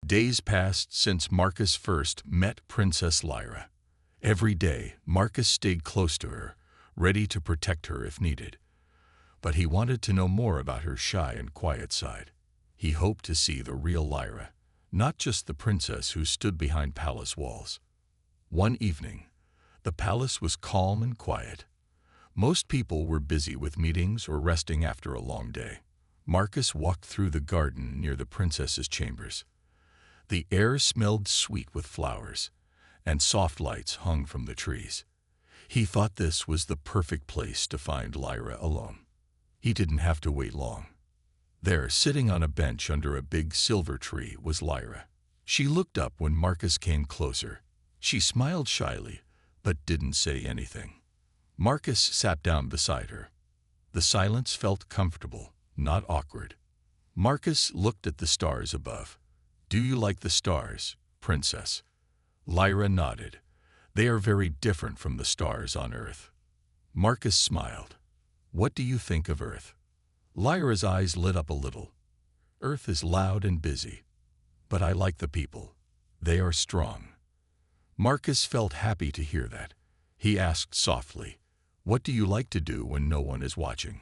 Days passed since Marcus first met Princess Lyra. Every day, Marcus stayed close to her, ready to protect her if needed. But he wanted to know more about her shy and quiet side. He hoped to see the real Lyra, not just the princess who stood behind palace walls. One evening, the palace was calm and quiet. Most people were busy with meetings or resting after a long day. Marcus walked through the garden near the princess's chambers. The air smelled sweet with flowers, and soft lights hung from the trees. He thought this was the perfect place to find Lyra alone. He didn't have to wait long. There, sitting on a bench under a big silver tree, was Lyra. She looked up when Marcus came closer. She smiled shyly, but didn't say anything. Marcus sat down beside her. The silence felt comfortable, not awkward. Marcus looked at the stars above. "Do you like the stars, princess?" Lyra nodded. "They are very different from the stars on Earth." Marcus smiled. "What do you think of Earth?" Lyra's eyes lit up a little. "Earth is loud and busy, but I like the people. They are strong." Marcus felt happy to hear that. He asked softly, "What do you like to do when no one is watching?"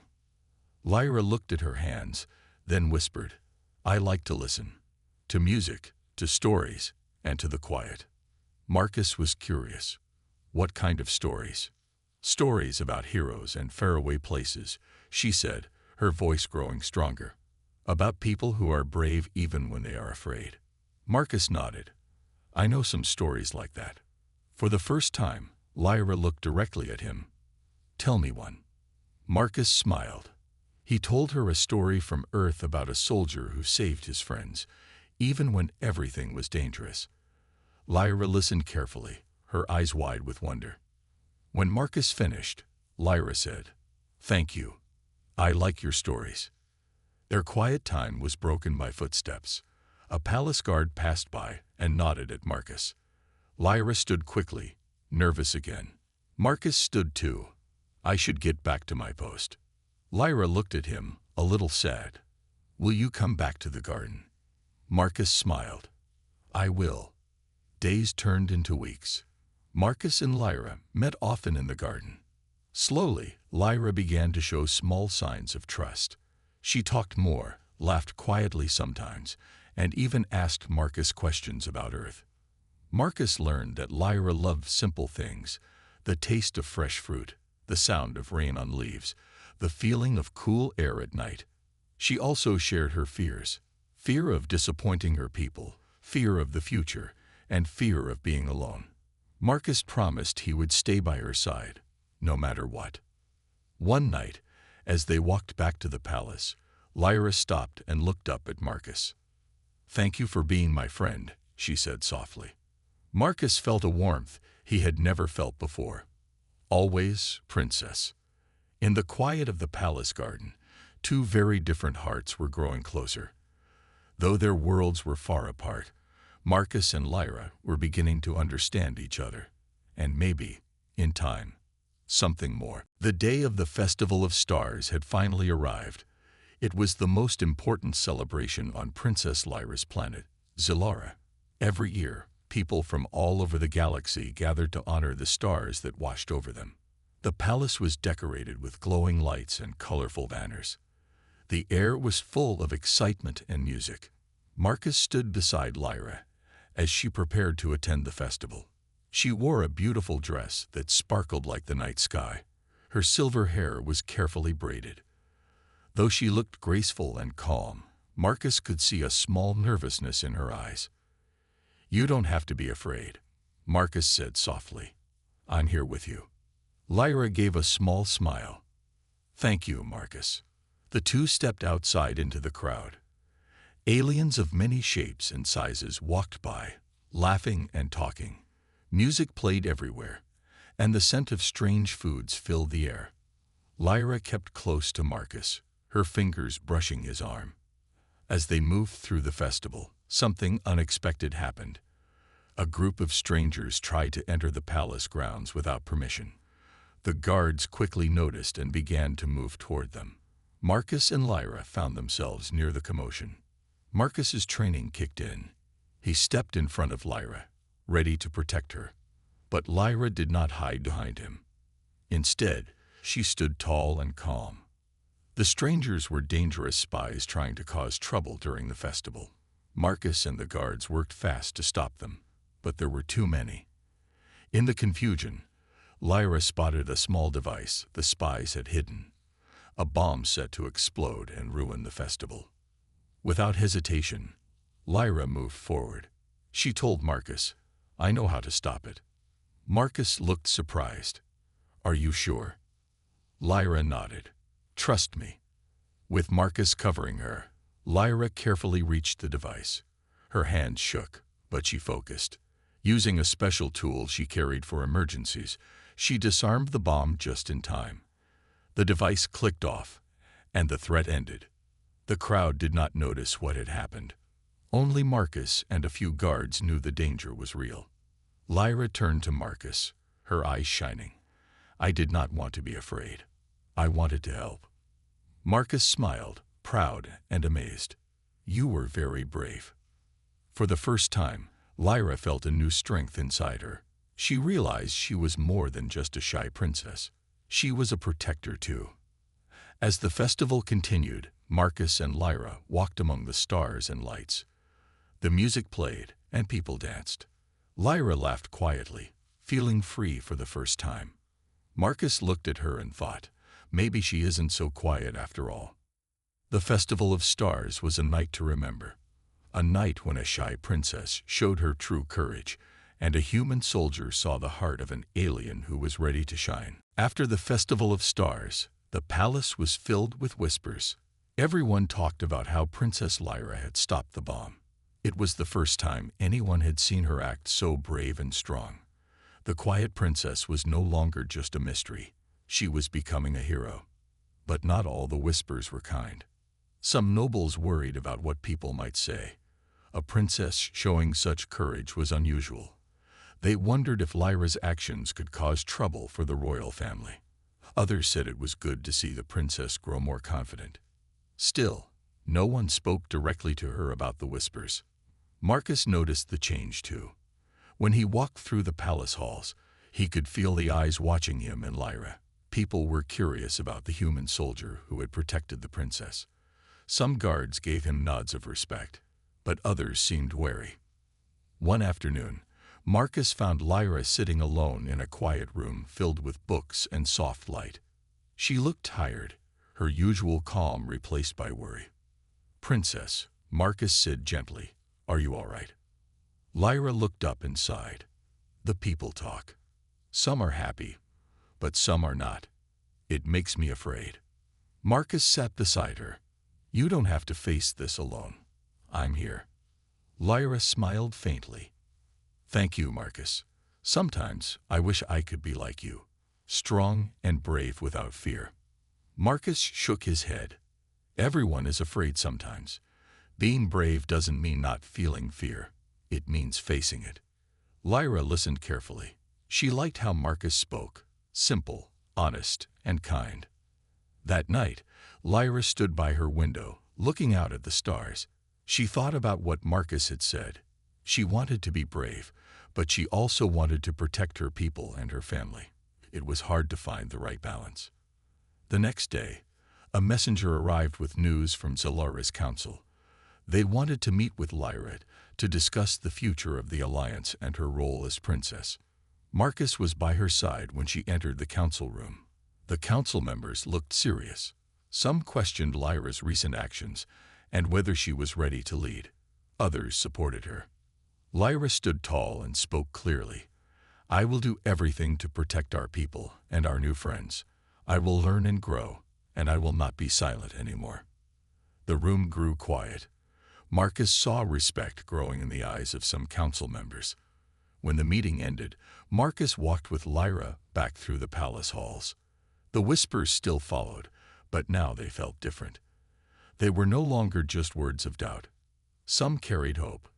Lyra looked at her hands, then whispered, "I like to listen. To music, to stories, and to the quiet." Marcus was curious. "What kind of stories?" "Stories about heroes and faraway places," she said, her voice growing stronger. "About people who are brave even when they are afraid." Marcus nodded. "I know some stories like that." For the first time, Lyra looked directly at him. "Tell me one." Marcus smiled. He told her a story from Earth about a soldier who saved his friends, even when everything was dangerous. Lyra listened carefully, her eyes wide with wonder. When Marcus finished, Lyra said, "Thank you. I like your stories." Their quiet time was broken by footsteps. A palace guard passed by and nodded at Marcus. Lyra stood quickly, nervous again. Marcus stood too. "I should get back to my post." Lyra looked at him, a little sad. "Will you come back to the garden?" Marcus smiled. "I will." Days turned into weeks. Marcus and Lyra met often in the garden. Slowly, Lyra began to show small signs of trust. She talked more, laughed quietly sometimes, and even asked Marcus questions about Earth. Marcus learned that Lyra loved simple things: the taste of fresh fruit, the sound of rain on leaves, the feeling of cool air at night. She also shared her fears: fear of disappointing her people, fear of the future, and fear of being alone. Marcus promised he would stay by her side, no matter what. One night, as they walked back to the palace, Lyra stopped and looked up at Marcus. "Thank you for being my friend," she said softly. Marcus felt a warmth he had never felt before. "Always, princess." In the quiet of the palace garden, two very different hearts were growing closer. Though their worlds were far apart, Marcus and Lyra were beginning to understand each other, and maybe, in time, something more. The day of the Festival of Stars had finally arrived. It was the most important celebration on Princess Lyra's planet, Zilara. Every year, people from all over the galaxy gathered to honor the stars that watched over them. The palace was decorated with glowing lights and colorful banners. The air was full of excitement and music. Marcus stood beside Lyra as she prepared to attend the festival. She wore a beautiful dress that sparkled like the night sky. Her silver hair was carefully braided. Though she looked graceful and calm, Marcus could see a small nervousness in her eyes. "You don't have to be afraid," Marcus said softly. "I'm here with you." Lyra gave a small smile. "Thank you, Marcus." The two stepped outside into the crowd. Aliens of many shapes and sizes walked by, laughing and talking. Music played everywhere, and the scent of strange foods filled the air. Lyra kept close to Marcus, her fingers brushing his arm. As they moved through the festival, something unexpected happened. A group of strangers tried to enter the palace grounds without permission. The guards quickly noticed and began to move toward them. Marcus and Lyra found themselves near the commotion. Marcus's training kicked in. He stepped in front of Lyra, ready to protect her. But Lyra did not hide behind him. Instead, she stood tall and calm. The strangers were dangerous spies trying to cause trouble during the festival. Marcus and the guards worked fast to stop them, but there were too many. In the confusion, Lyra spotted a small device the spies had hidden, a bomb set to explode and ruin the festival. Without hesitation, Lyra moved forward. She told Marcus, "I know how to stop it." Marcus looked surprised. "Are you sure?" Lyra nodded. "Trust me." With Marcus covering her, Lyra carefully reached the device. Her hands shook, but she focused. Using a special tool she carried for emergencies, she disarmed the bomb just in time. The device clicked off, and the threat ended. The crowd did not notice what had happened. Only Marcus and a few guards knew the danger was real. Lyra turned to Marcus, her eyes shining. "I did not want to be afraid. I wanted to help." Marcus smiled, proud and amazed. "You were very brave." For the first time, Lyra felt a new strength inside her. She realized she was more than just a shy princess. She was a protector too. As the festival continued, Marcus and Lyra walked among the stars and lights. The music played and people danced. Lyra laughed quietly, feeling free for the first time. Marcus looked at her and thought, maybe she isn't so quiet after all. The Festival of Stars was a night to remember. A night when a shy princess showed her true courage, and a human soldier saw the heart of an alien who was ready to shine. After the Festival of Stars, the palace was filled with whispers. Everyone talked about how Princess Lyra had stopped the bomb. It was the first time anyone had seen her act so brave and strong. The quiet princess was no longer just a mystery. She was becoming a hero. But not all the whispers were kind. Some nobles worried about what people might say. A princess showing such courage was unusual. They wondered if Lyra's actions could cause trouble for the royal family. Others said it was good to see the princess grow more confident. Still, no one spoke directly to her about the whispers. Marcus noticed the change too. When he walked through the palace halls, he could feel the eyes watching him and Lyra. People were curious about the human soldier who had protected the princess. Some guards gave him nods of respect, but others seemed wary. One afternoon, Marcus found Lyra sitting alone in a quiet room filled with books and soft light. She looked tired, her usual calm replaced by worry. "Princess," Marcus said gently, "are you all right?" Lyra looked up and sighed. "The people talk. Some are happy, but some are not. It makes me afraid." Marcus sat beside her. "You don't have to face this alone. I'm here." Lyra smiled faintly. "Thank you, Marcus. Sometimes I wish I could be like you, strong and brave without fear." Marcus shook his head. "Everyone is afraid sometimes. Being brave doesn't mean not feeling fear. It means facing it." Lyra listened carefully. She liked how Marcus spoke, simple, honest, and kind. That night, Lyra stood by her window, looking out at the stars. She thought about what Marcus had said. She wanted to be brave, but she also wanted to protect her people and her family. It was hard to find the right balance. The next day, a messenger arrived with news from Zalara's council. They wanted to meet with Lyra to discuss the future of the alliance and her role as princess. Marcus was by her side when she entered the council room. The council members looked serious. Some questioned Lyra's recent actions and whether she was ready to lead. Others supported her. Lyra stood tall and spoke clearly. "I will do everything to protect our people and our new friends. I will learn and grow, and I will not be silent anymore." The room grew quiet. Marcus saw respect growing in the eyes of some council members. When the meeting ended, Marcus walked with Lyra back through the palace halls. The whispers still followed, but now they felt different. They were no longer just words of doubt. Some carried hope.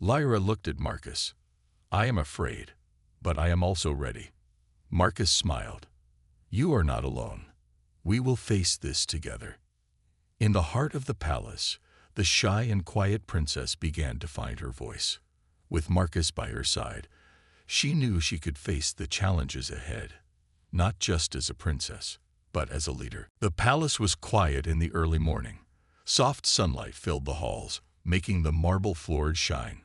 Lyra looked at Marcus. "I am afraid, but I am also ready." Marcus smiled. "You are not alone. We will face this together." In the heart of the palace, the shy and quiet princess began to find her voice. With Marcus by her side, she knew she could face the challenges ahead, not just as a princess, but as a leader. The palace was quiet in the early morning. Soft sunlight filled the halls, making the marble floors shine.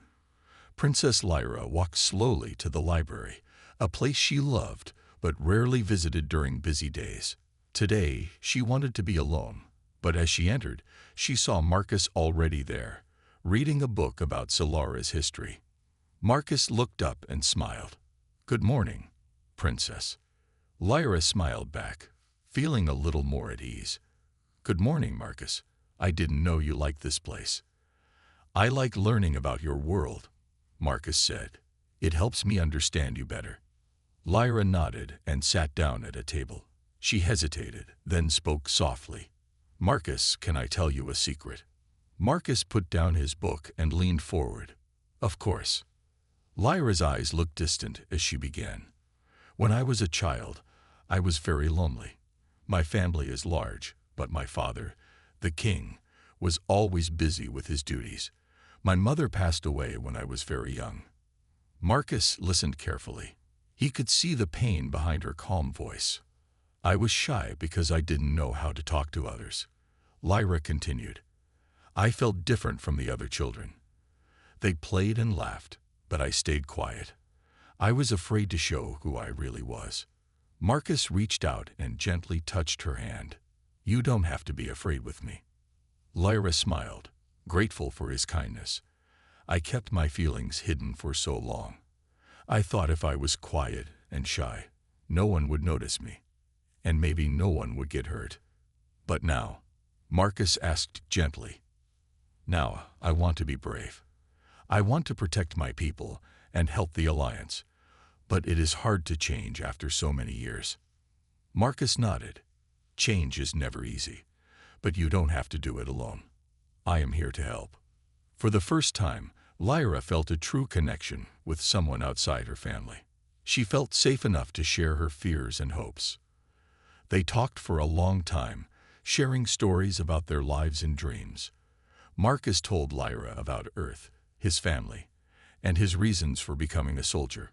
Princess Lyra walked slowly to the library, a place she loved but rarely visited during busy days. Today, she wanted to be alone, but as she entered, she saw Marcus already there, reading a book about Solara's history. Marcus looked up and smiled. "Good morning, Princess." Lyra smiled back, feeling a little more at ease. "Good morning, Marcus. I didn't know you liked this place." "I like learning about your world," Marcus said. "It helps me understand you better." Lyra nodded and sat down at a table. She hesitated, then spoke softly. "Marcus, can I tell you a secret?" Marcus put down his book and leaned forward. "Of course." Lyra's eyes looked distant as she began. "When I was a child, I was very lonely. My family is large, but my father, the king, was always busy with his duties. My mother passed away when I was very young." Marcus listened carefully. He could see the pain behind her calm voice. "I was shy because I didn't know how to talk to others." Lyra continued. "I felt different from the other children. They played and laughed, but I stayed quiet. I was afraid to show who I really was." Marcus reached out and gently touched her hand. "You don't have to be afraid with me." Lyra smiled, grateful for his kindness. "I kept my feelings hidden for so long. I thought if I was quiet and shy, no one would notice me, and maybe no one would get hurt. But now," Marcus asked gently, "now I want to be brave. I want to protect my people and help the Alliance, but it is hard to change after so many years." Marcus nodded. "Change is never easy, but you don't have to do it alone. I am here to help." For the first time, Lyra felt a true connection with someone outside her family. She felt safe enough to share her fears and hopes. They talked for a long time, sharing stories about their lives and dreams. Marcus told Lyra about Earth, his family, and his reasons for becoming a soldier.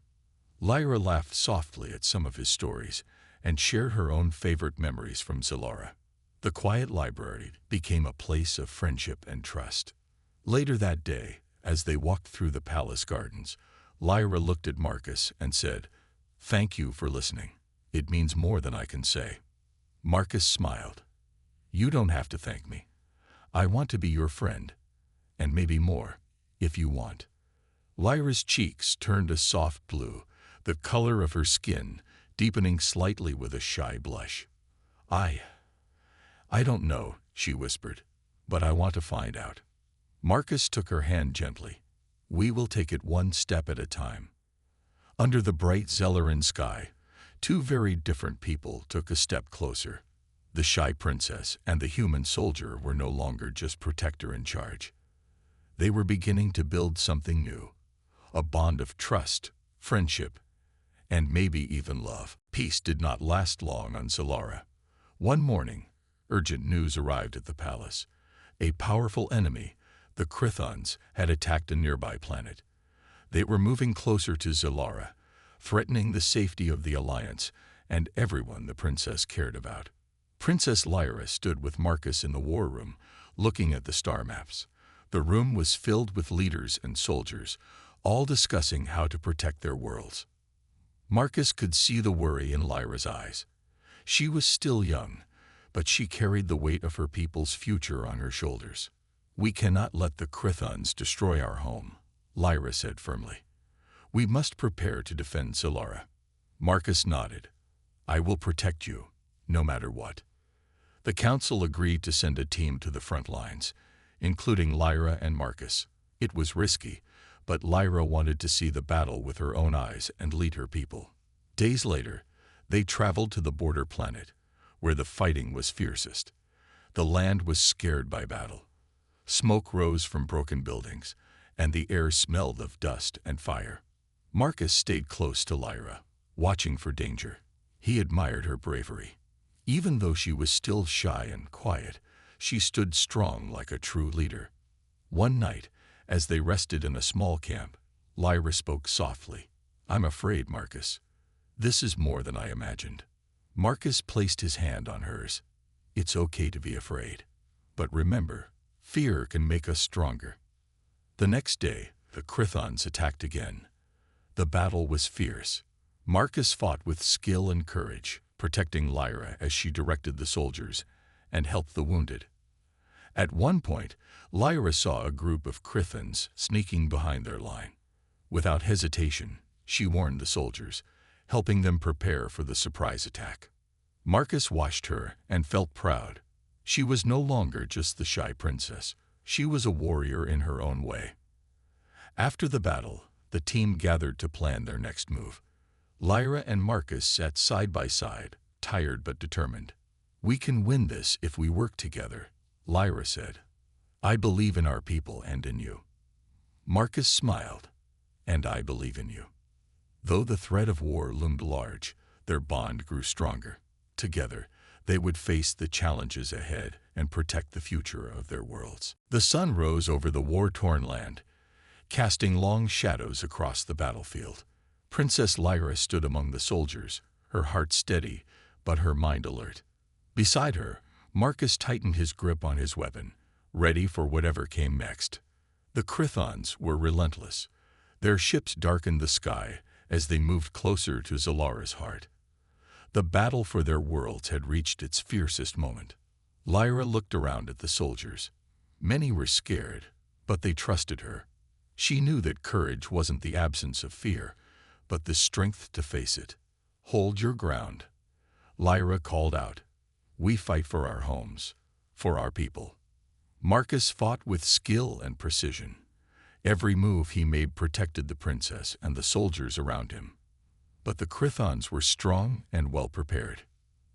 Lyra laughed softly at some of his stories and shared her own favorite memories from Solara. The quiet library became a place of friendship and trust. Later that day, as they walked through the palace gardens, Lyra looked at Marcus and said, "Thank you for listening. It means more than I can say." Marcus smiled. "You don't have to thank me. I want to be your friend, and maybe more, if you want." Lyra's cheeks turned a soft blue, the color of her skin deepening slightly with a shy blush. I don't know," she whispered, "but I want to find out." Marcus took her hand gently. "We will take it one step at a time." Under the bright Zelleran sky, two very different people took a step closer. The shy princess and the human soldier were no longer just protector in charge. They were beginning to build something new, a bond of trust, friendship, and maybe even love. Peace did not last long on Solara. One morning, urgent news arrived at the palace. A powerful enemy, the Chthons, had attacked a nearby planet. They were moving closer to Solara, threatening the safety of the Alliance and everyone the princess cared about. Princess Lyra stood with Marcus in the war room, looking at the star maps. The room was filled with leaders and soldiers, all discussing how to protect their worlds. Marcus could see the worry in Lyra's eyes. She was still young, but she carried the weight of her people's future on her shoulders. "We cannot let the Chthons destroy our home," Lyra said firmly. "We must prepare to defend Solara." Marcus nodded. "I will protect you, no matter what." The council agreed to send a team to the front lines, including Lyra and Marcus. It was risky, but Lyra wanted to see the battle with her own eyes and lead her people. Days later, they traveled to the border planet, where the fighting was fiercest. The land was scared by battle. Smoke rose from broken buildings, and the air smelled of dust and fire. Marcus stayed close to Lyra, watching for danger. He admired her bravery. Even though she was still shy and quiet, she stood strong like a true leader. One night, as they rested in a small camp, Lyra spoke softly. I'm afraid, Marcus. This is more than I imagined. Marcus placed his hand on hers. It's okay to be afraid. But remember, fear can make us stronger. The next day, the Chthons attacked again. The battle was fierce. Marcus fought with skill and courage, protecting Lyra as she directed the soldiers and helped the wounded. At one point, Lyra saw a group of Chthons sneaking behind their line. Without hesitation, she warned the soldiers, helping them prepare for the surprise attack. Marcus watched her and felt proud. She was no longer just the shy princess. She was a warrior in her own way. After the battle, the team gathered to plan their next move. Lyra and Marcus sat side by side, tired but determined. We can win this if we work together, Lyra said. I believe in our people and in you. Marcus smiled. And I believe in you. Though the threat of war loomed large, their bond grew stronger. Together, they would face the challenges ahead and protect the future of their worlds. The sun rose over the war-torn land, casting long shadows across the battlefield. Princess Lyra stood among the soldiers, her heart steady, but her mind alert. Beside her, Marcus tightened his grip on his weapon, ready for whatever came next. The Chthons were relentless. Their ships darkened the sky as they moved closer to Zalara's heart. The battle for their worlds had reached its fiercest moment. Lyra looked around at the soldiers. Many were scared, but they trusted her. She knew that courage wasn't the absence of fear, but the strength to face it. Hold your ground, Lyra called out. We fight for our homes, for our people. Marcus fought with skill and precision. Every move he made protected the princess and the soldiers around him. But the Chthons were strong and well prepared.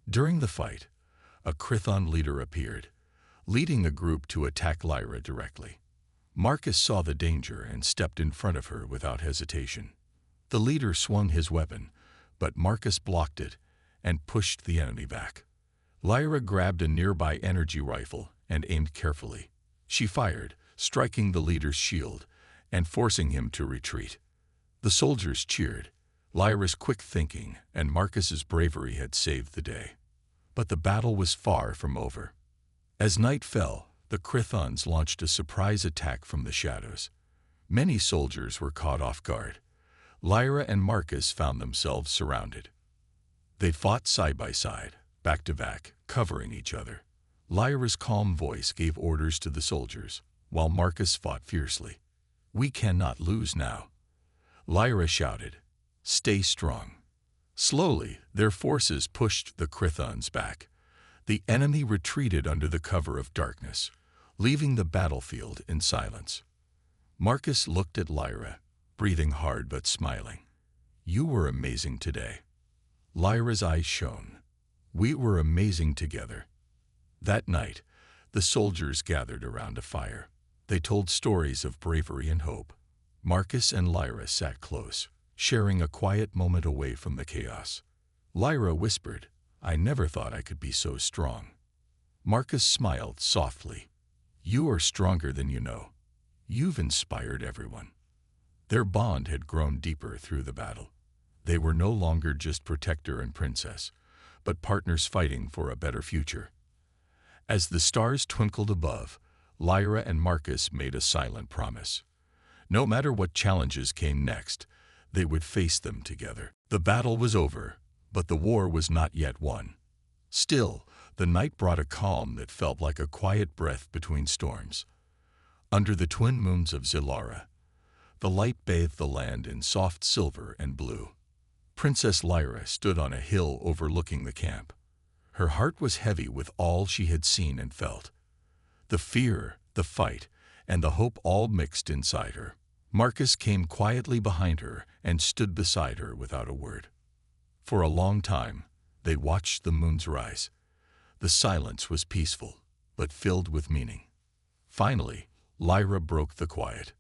During the fight, a Chthon leader appeared, leading a group to attack Lyra directly. Marcus saw the danger and stepped in front of her without hesitation. The leader swung his weapon, but Marcus blocked it and pushed the enemy back. Lyra grabbed a nearby energy rifle and aimed carefully. She fired, striking the leader's shield and forcing him to retreat. The soldiers cheered. Lyra's quick thinking and Marcus's bravery had saved the day. But the battle was far from over. As night fell, the Chthons launched a surprise attack from the shadows. Many soldiers were caught off guard. Lyra and Marcus found themselves surrounded. They fought side by side, back to back, covering each other. Lyra's calm voice gave orders to the soldiers, while Marcus fought fiercely. We cannot lose now, Lyra shouted. Stay strong. Slowly, their forces pushed the Chthons back. The enemy retreated under the cover of darkness, leaving the battlefield in silence. Marcus looked at Lyra, breathing hard but smiling. You were amazing today. Lyra's eyes shone. We were amazing together. That night, the soldiers gathered around a fire. They told stories of bravery and hope. Marcus and Lyra sat close, sharing a quiet moment away from the chaos. Lyra whispered, I never thought I could be so strong. Marcus smiled softly. You are stronger than you know. You've inspired everyone. Their bond had grown deeper through the battle. They were no longer just protector and princess, but partners fighting for a better future. As the stars twinkled above, Lyra and Marcus made a silent promise. No matter what challenges came next, they would face them together. The battle was over, but the war was not yet won. Still, the night brought a calm that felt like a quiet breath between storms. Under the twin moons of Zalara, the light bathed the land in soft silver and blue. Princess Lyra stood on a hill overlooking the camp. Her heart was heavy with all she had seen and felt. The fear, the fight, and the hope all mixed inside her. Marcus came quietly behind her and stood beside her without a word. For a long time, they watched the moons rise. The silence was peaceful, but filled with meaning. Finally, Lyra broke the quiet.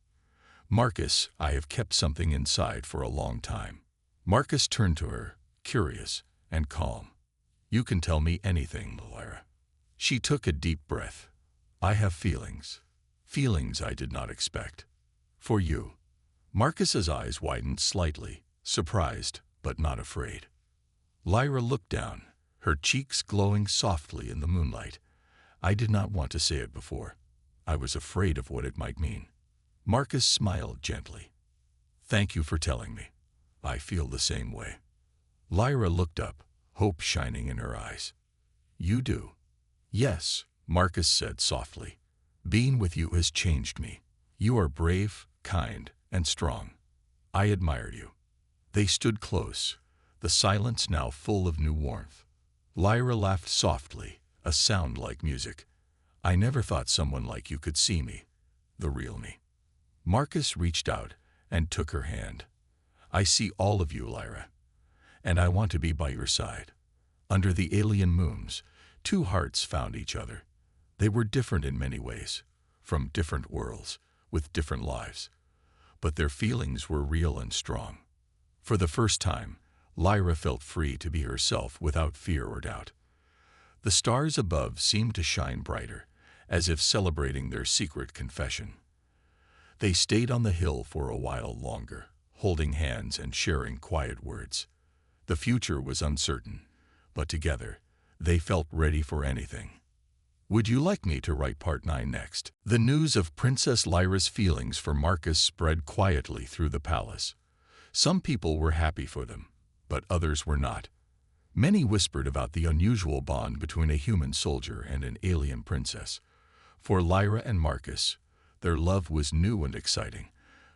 Marcus, I have kept something inside for a long time. Marcus turned to her, curious and calm. You can tell me anything, Lyra. She took a deep breath. I have feelings. Feelings I did not expect. For you. Marcus's eyes widened slightly, surprised but not afraid. Lyra looked down, her cheeks glowing softly in the moonlight. I did not want to say it before. I was afraid of what it might mean. Marcus smiled gently. Thank you for telling me. I feel the same way. Lyra looked up, hope shining in her eyes. You do? Yes, Marcus said softly. Being with you has changed me. You are brave, kind, and strong. I admire you. They stood close, the silence now full of new warmth. Lyra laughed softly, a sound like music. I never thought someone like you could see me, the real me. Marcus reached out and took her hand. I see all of you, Lyra, and I want to be by your side. Under the alien moons, two hearts found each other. They were different in many ways, from different worlds, with different lives. But their feelings were real and strong. For the first time, Lyra felt free to be herself without fear or doubt. The stars above seemed to shine brighter, as if celebrating their secret confession. They stayed on the hill for a while longer, holding hands and sharing quiet words. The future was uncertain, but together, they felt ready for anything. Would you like me to write part 9 next? The news of Princess Lyra's feelings for Marcus spread quietly through the palace. Some people were happy for them, but others were not. Many whispered about the unusual bond between a human soldier and an alien princess. For Lyra and Marcus, their love was new and exciting,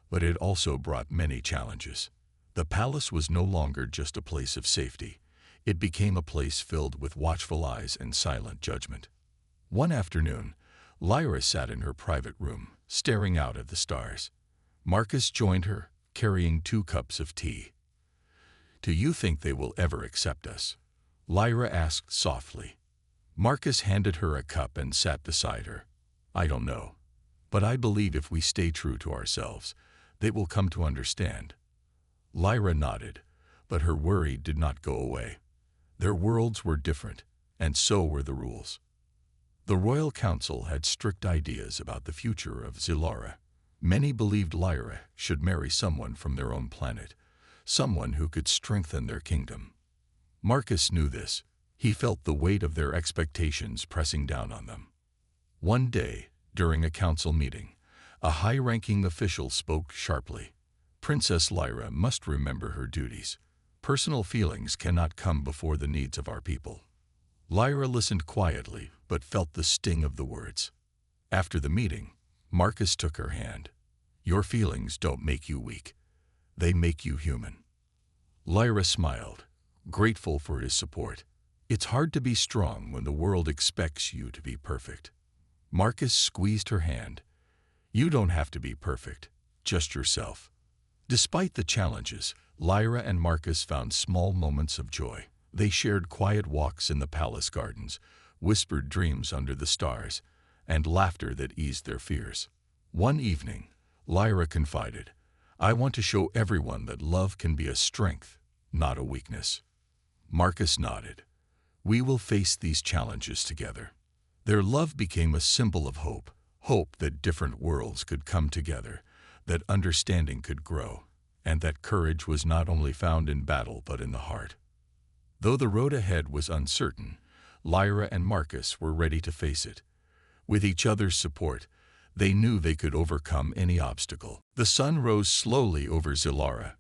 but it also brought many challenges. The palace was no longer just a place of safety. It became a place filled with watchful eyes and silent judgment. One afternoon, Lyra sat in her private room, staring out at the stars. Marcus joined her, carrying 2 cups of tea. Do you think they will ever accept us? Lyra asked softly. Marcus handed her a cup and sat beside her. I don't know, but I believe if we stay true to ourselves, they will come to understand. Lyra nodded, but her worry did not go away. Their worlds were different, and so were the rules. The Royal Council had strict ideas about the future of Zilara. Many believed Lyra should marry someone from their own planet, someone who could strengthen their kingdom. Marcus knew this. He felt the weight of their expectations pressing down on them. One day, during a council meeting, a high-ranking official spoke sharply. Princess Lyra must remember her duties. Personal feelings cannot come before the needs of our people. Lyra listened quietly, but felt the sting of the words. After the meeting, Marcus took her hand. Your feelings don't make you weak. They make you human. Lyra smiled, grateful for his support. It's hard to be strong when the world expects you to be perfect. Marcus squeezed her hand. You don't have to be perfect, just yourself. Despite the challenges, Lyra and Marcus found small moments of joy. They shared quiet walks in the palace gardens, whispered dreams under the stars, and laughter that eased their fears. One evening, Lyra confided, I want to show everyone that love can be a strength, not a weakness. Marcus nodded. We will face these challenges together. Their love became a symbol of hope, hope that different worlds could come together, that understanding could grow, and that courage was not only found in battle but in the heart. Though the road ahead was uncertain, Lyra and Marcus were ready to face it. With each other's support, they knew they could overcome any obstacle. The sun rose slowly over Zilara,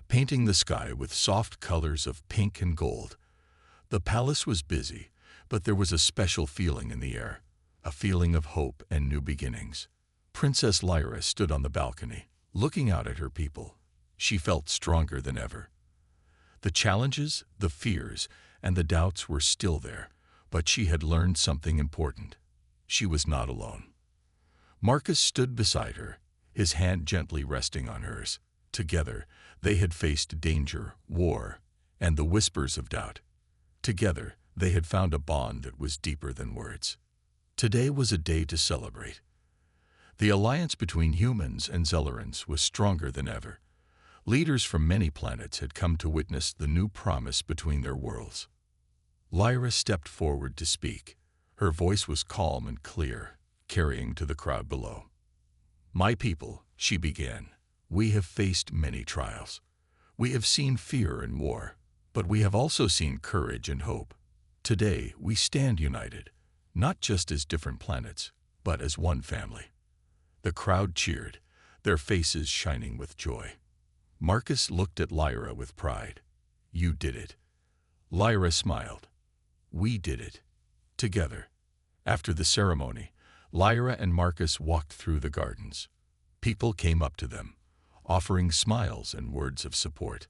painting the sky with soft colors of pink and gold. The palace was busy, but there was a special feeling in the air, a feeling of hope and new beginnings. Princess Lyra stood on the balcony, looking out at her people. She felt stronger than ever. The challenges, the fears, and the doubts were still there, but she had learned something important. She was not alone. Marcus stood beside her, his hand gently resting on hers. Together, they had faced danger, war, and the whispers of doubt. Together, they had found a bond that was deeper than words. Today was a day to celebrate. The alliance between humans and Zellerans was stronger than ever. Leaders from many planets had come to witness the new promise between their worlds. Lyra stepped forward to speak. Her voice was calm and clear, carrying to the crowd below. My people, she began, We have faced many trials. We have seen fear and war, but we have also seen courage and hope. Today, we stand united, not just as different planets, but as one family." The crowd cheered, their faces shining with joy. Marcus looked at Lyra with pride. "You did it." Lyra smiled. "We did it. Together." After the ceremony, Lyra and Marcus walked through the gardens. People came up to them, offering smiles and words of support.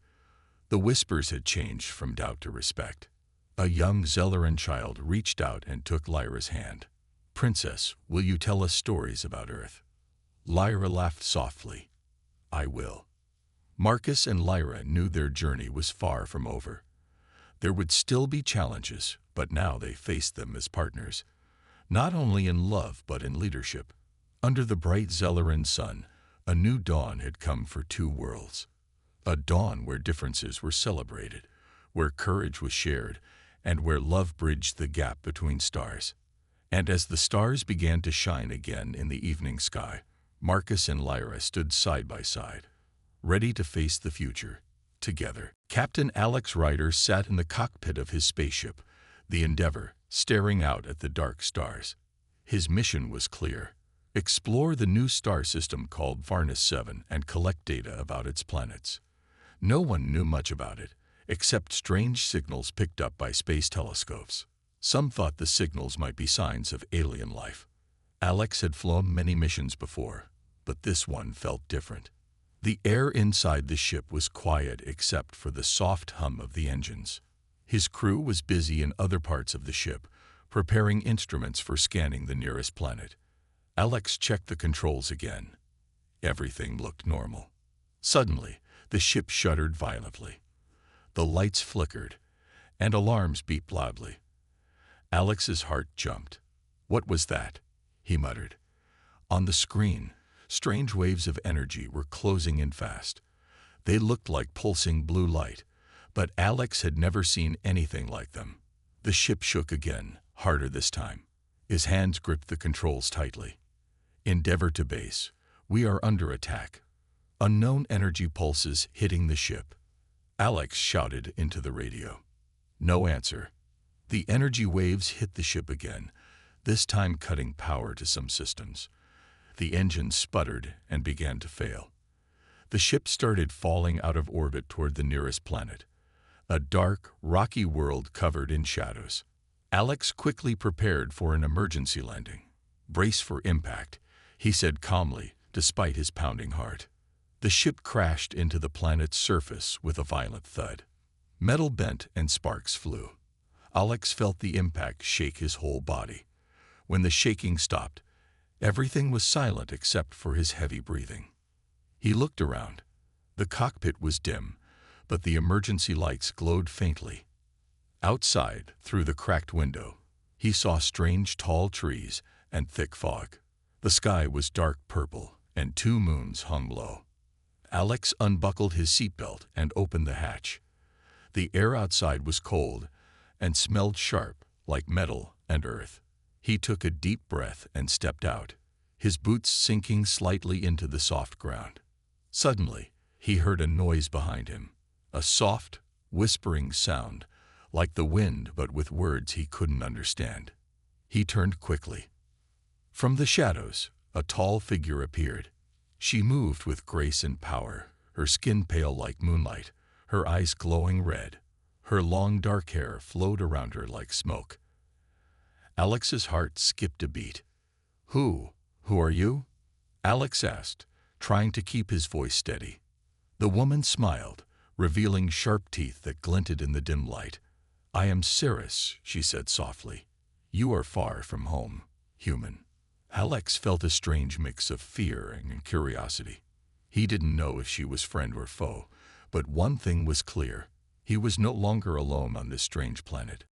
The whispers had changed from doubt to respect. A young Zelleran child reached out and took Lyra's hand. "Princess, will you tell us stories about Earth?" Lyra laughed softly. "I will." Marcus and Lyra knew their journey was far from over. There would still be challenges, but now they faced them as partners, not only in love but in leadership. Under the bright Zelleran sun, a new dawn had come for two worlds. A dawn where differences were celebrated, where courage was shared, and where love bridged the gap between stars. And as the stars began to shine again in the evening sky, Marcus and Lyra stood side by side, ready to face the future, together. Captain Alex Ryder sat in the cockpit of his spaceship, the Endeavor, staring out at the dark stars. His mission was clear: explore the new star system called Varnus 7 and collect data about its planets. No one knew much about it, except strange signals picked up by space telescopes. Some thought the signals might be signs of alien life. Alex had flown many missions before, but this one felt different. The air inside the ship was quiet except for the soft hum of the engines. His crew was busy in other parts of the ship, preparing instruments for scanning the nearest planet. Alex checked the controls again. Everything looked normal. Suddenly, the ship shuddered violently. The lights flickered, and alarms beeped loudly. Alex's heart jumped. "What was that?" he muttered. On the screen, strange waves of energy were closing in fast. They looked like pulsing blue light, but Alex had never seen anything like them. The ship shook again, harder this time. His hands gripped the controls tightly. "Endeavor to base. We are under attack." Unknown energy pulses hitting the ship. Alex shouted into the radio. No answer. The energy waves hit the ship again, this time cutting power to some systems. The engines sputtered and began to fail. The ship started falling out of orbit toward the nearest planet, a dark, rocky world covered in shadows. Alex quickly prepared for an emergency landing. "Brace for impact," he said calmly, despite his pounding heart. The ship crashed into the planet's surface with a violent thud. Metal bent and sparks flew. Alex felt the impact shake his whole body. When the shaking stopped, everything was silent except for his heavy breathing. He looked around. The cockpit was dim, but the emergency lights glowed faintly. Outside, through the cracked window, he saw strange tall trees and thick fog. The sky was dark purple, and two moons hung low. Alex unbuckled his seatbelt and opened the hatch. The air outside was cold and smelled sharp, like metal and earth. He took a deep breath and stepped out, his boots sinking slightly into the soft ground. Suddenly, he heard a noise behind him, a soft, whispering sound, like the wind but with words he couldn't understand. He turned quickly. From the shadows, a tall figure appeared. She moved with grace and power, her skin pale like moonlight, her eyes glowing red. Her long dark hair flowed around her like smoke. Alex's heart skipped a beat. Who are you?" Alex asked, trying to keep his voice steady. The woman smiled, revealing sharp teeth that glinted in the dim light. "I am Cirrus," she said softly. "You are far from home, human." Alex felt a strange mix of fear and curiosity. He didn't know if she was friend or foe, but one thing was clear: he was no longer alone on this strange planet.